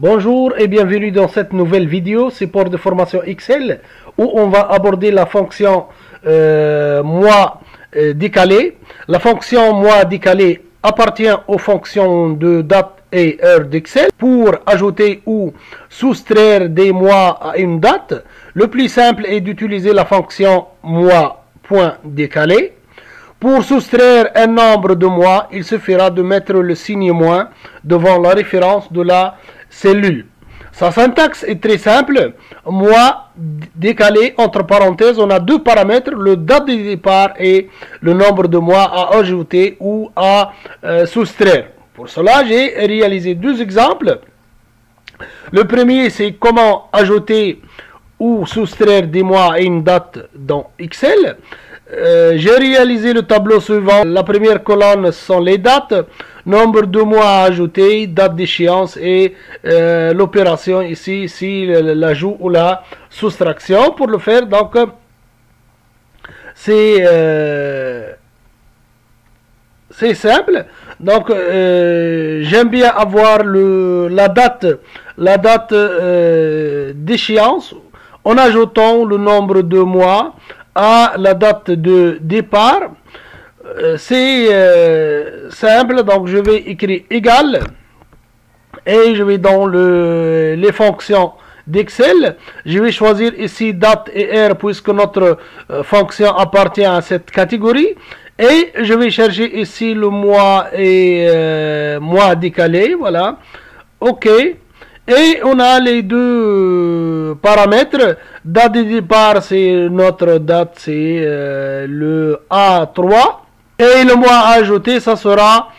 Bonjour et bienvenue dans cette nouvelle vidéo support de formation Excel où on va aborder la fonction mois décalé. La fonction mois décalé appartient aux fonctions de date et heure d'Excel pour ajouter ou soustraire des mois à une date. Le plus simple est d'utiliser la fonction mois.décalé. Pour soustraire un nombre de mois, il suffira de mettre le signe moins devant la référence de la cellule. Sa syntaxe est très simple. Mois décalé, entre parenthèses, on a deux paramètres, le date de départ et le nombre de mois à ajouter ou à soustraire. Pour cela, j'ai réalisé deux exemples. Le premier, c'est comment ajouter ou soustraire des mois à une date dans Excel. J'ai réalisé le tableau suivant. La première colonne sont les dates, nombre de mois à ajouter, date d'échéance et l'opération ici, l'ajout ou la soustraction. Pour le faire, donc, c'est simple. Donc, j'aime bien avoir la date d'échéance en ajoutant le nombre de mois à la date de départ. C'est simple, donc je vais écrire égal et je vais dans les fonctions d'Excel. Je vais choisir ici date et heure puisque notre fonction appartient à cette catégorie. Et je vais chercher ici le mois et mois décalé. Voilà. OK. Et on a les deux paramètres. Date de départ, c'est notre date, c'est le A3. Et le mois à ajouter, ça sera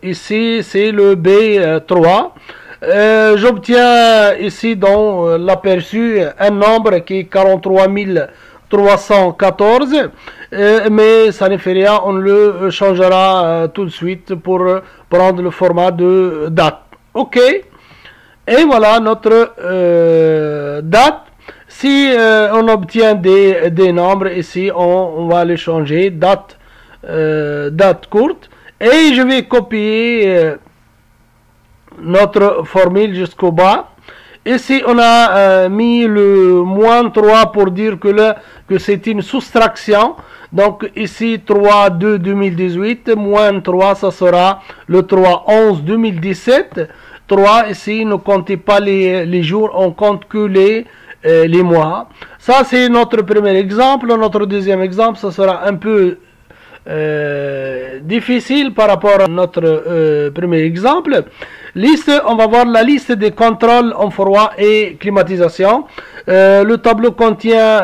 ici, c'est le B3. J'obtiens ici dans l'aperçu un nombre qui est 43 314. Mais ça ne fait rien, on le changera tout de suite pour prendre le format de date. OK. Et voilà notre date. Si on obtient des nombres ici, on va les changer. Date courte. Et je vais copier notre formule jusqu'au bas. Ici, on a mis le moins 3 pour dire que c'est une soustraction. Donc, ici, 3/2/2018, moins 3, ça sera le 3/11/2017. 3, ici, ne comptez pas les jours, on compte que les mois. Ça, c'est notre premier exemple. Notre deuxième exemple, ça sera un peu difficile par rapport à notre premier exemple. Liste, on va voir la liste des contrôles en froid et climatisation. Le tableau contient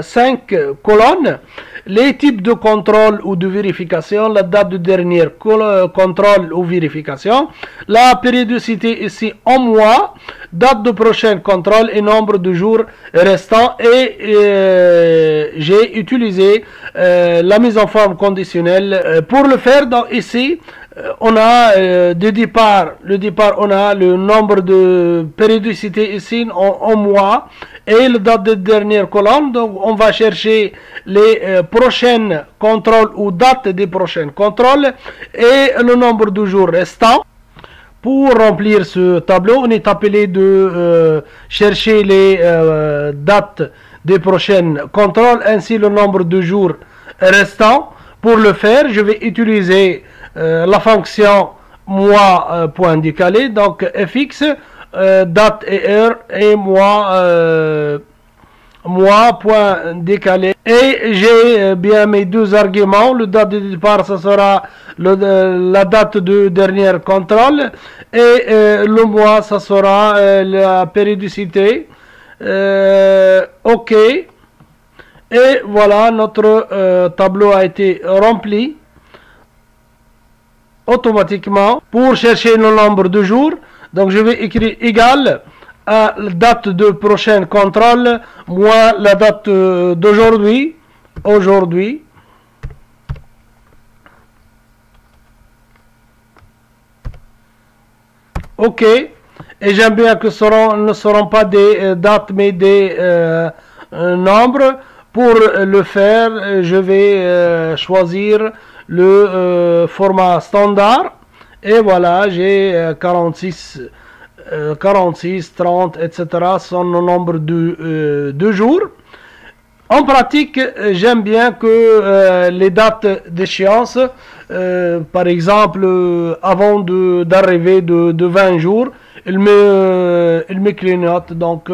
5 colonnes. Les types de contrôle ou de vérification, la date de dernier contrôle ou vérification, la périodicité ici en mois, date de prochain contrôle et nombre de jours restants. Et j'ai utilisé la mise en forme conditionnelle. Pour le faire, donc ici, on a le départ, on a le nombre de périodicité ici en mois et la date de dernière colonne. Donc on va chercher les prochaines contrôles ou dates des prochains contrôles et le nombre de jours restants. Pour remplir ce tableau, on est appelé de chercher les dates des prochains contrôles ainsi le nombre de jours restants. Pour le faire, je vais utiliser la fonction mois.décalé, donc fx, date et heure et mois.décalé. Et j'ai bien mes deux arguments. Le date de départ, ça sera la date de dernier contrôle. Et le mois, ça sera la périodicité. OK. Et voilà, notre tableau a été rempli automatiquement. Pour chercher le nombre de jours, donc je vais écrire égal à la date de prochain contrôle moins la date d'aujourd'hui. OK. Et j'aime bien que ne seront pas des dates mais des nombres. Pour le faire, je vais choisir le format standard Et voilà, j'ai 46, 46, 30, etc. sont le nombre de jours. En pratique, j'aime bien que les dates d'échéance, par exemple, avant d'arriver de 20 jours, il me clignote, donc,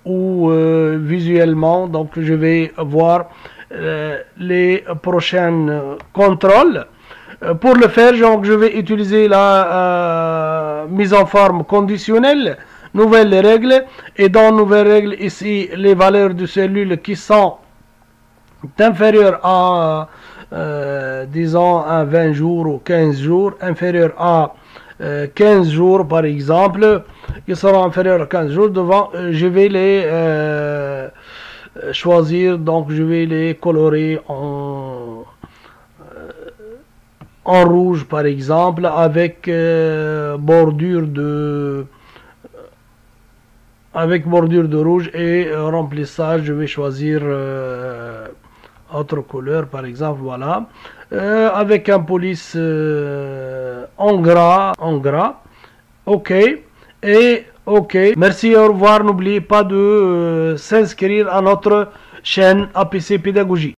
ou visuellement, donc je vais voir les prochains contrôles. Pour le faire, donc, je vais utiliser la mise en forme conditionnelle, nouvelles règles, et dans nouvelles règles ici, les valeurs de cellules qui sont inférieures à, disons, à 20 jours ou 15 jours, inférieures à 15 jours par exemple, qui seront inférieures à 15 jours, devant, je vais les choisir, donc je vais les colorer en rouge par exemple, avec bordure de rouge, et remplissage, je vais choisir autre couleur par exemple, voilà, avec un police en gras, ok, et ok, merci, au revoir. N'oubliez pas de s'inscrire à notre chaîne APC Pédagogie.